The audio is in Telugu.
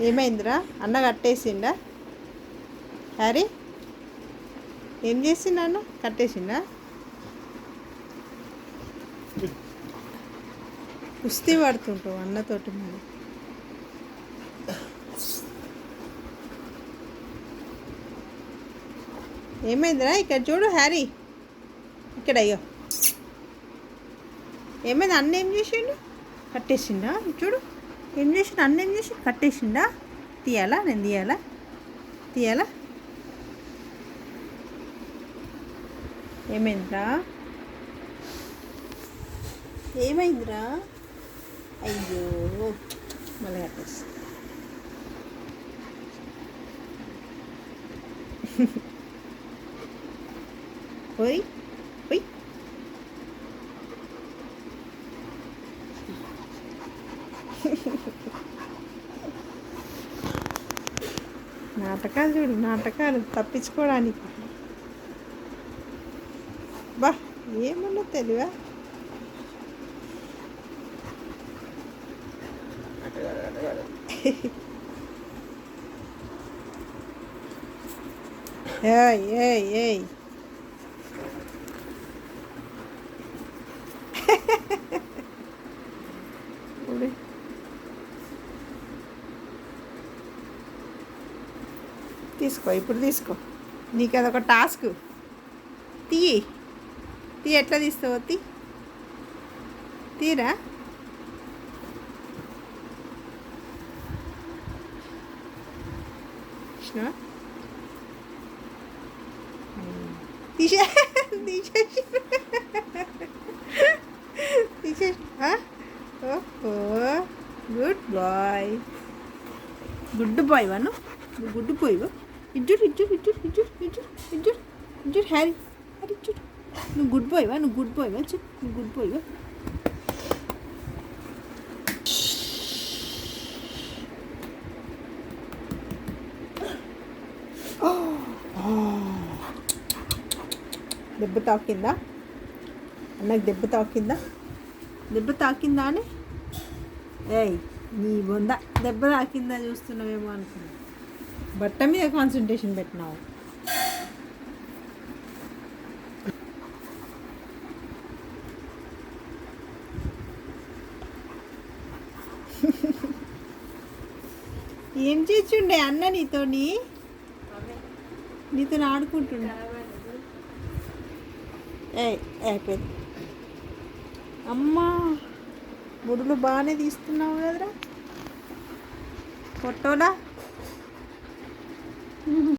ఏమైందిరా అన్న కట్టేసిండా హ్యారీ? ఏం చేసిండు అన్న? కట్టేసిండా? కుస్తీ పడుతుంటావు అన్నతోటి మరి. ఏమైందిరా? ఇక్కడ చూడు హ్యారీ, ఇక్కడ అయ్యో ఏమైంది? అన్న ఏం చేసిండు? కట్టేసిండా? చూడు ఏం చేసిండు అన్న, ఏం చేసి కట్టేసిండా? తీయాలా? నేను తీయాలా? తీయాలా? ఏమైందిరా? ఏమైందిరా? అయ్యో మళ్ళీ కట్టేసి పోయి పోయి నాటకాలు చూడు, నాటకాలు తప్పించుకోవడానికి. బా ఏమన్నా తెలివా? ఏయ్ ఏయ్ ఏయ్ తీసుకో, ఇప్పుడు తీసుకో, నీకు అదొక టాస్క్. తీయి తీ, ఎట్లా తీస్తావు? తీరా. కృష్ణ తీసే తీసేసి తీసేసి. ఓహో గుడ్ బాయ్, గుడ్ బాయ్ వను, నువ్వు గుడ్ బాయ్ వా. ఇజ్జుడు ఇజ్జుడు ఇజ్జుడు ఇజ్జుడు ఇజ్జుడు ఇజ్జుడు ఇజ్జుడు హ్యారీ, హ్యారీ ఇజ్జుడు. నువ్వు గుడ్ బాయ్ వా, నువ్వు గుడ్ బాయ్ వా, చెప్పు నువ్వు గుడ్ బాయ్ వా. దెబ్బ తాకిందా అన్నకు? దెబ్బ తాకిందా? దెబ్బ తాకిందా అని? ఏయ్ నీ బొంద, దెబ్బ తాకిందా చూస్తున్నావేమో అనుకున్నా. బట్ట మీద కాన్సన్ట్రేషన్ పెట్టినావు. ఏం చేస్తుండే అన్న నీతో ఆడుకుంటుండే. అయిపోయింది. అమ్మా ముడులు బాగానే తీస్తున్నావు కదరా ఫోటోలా.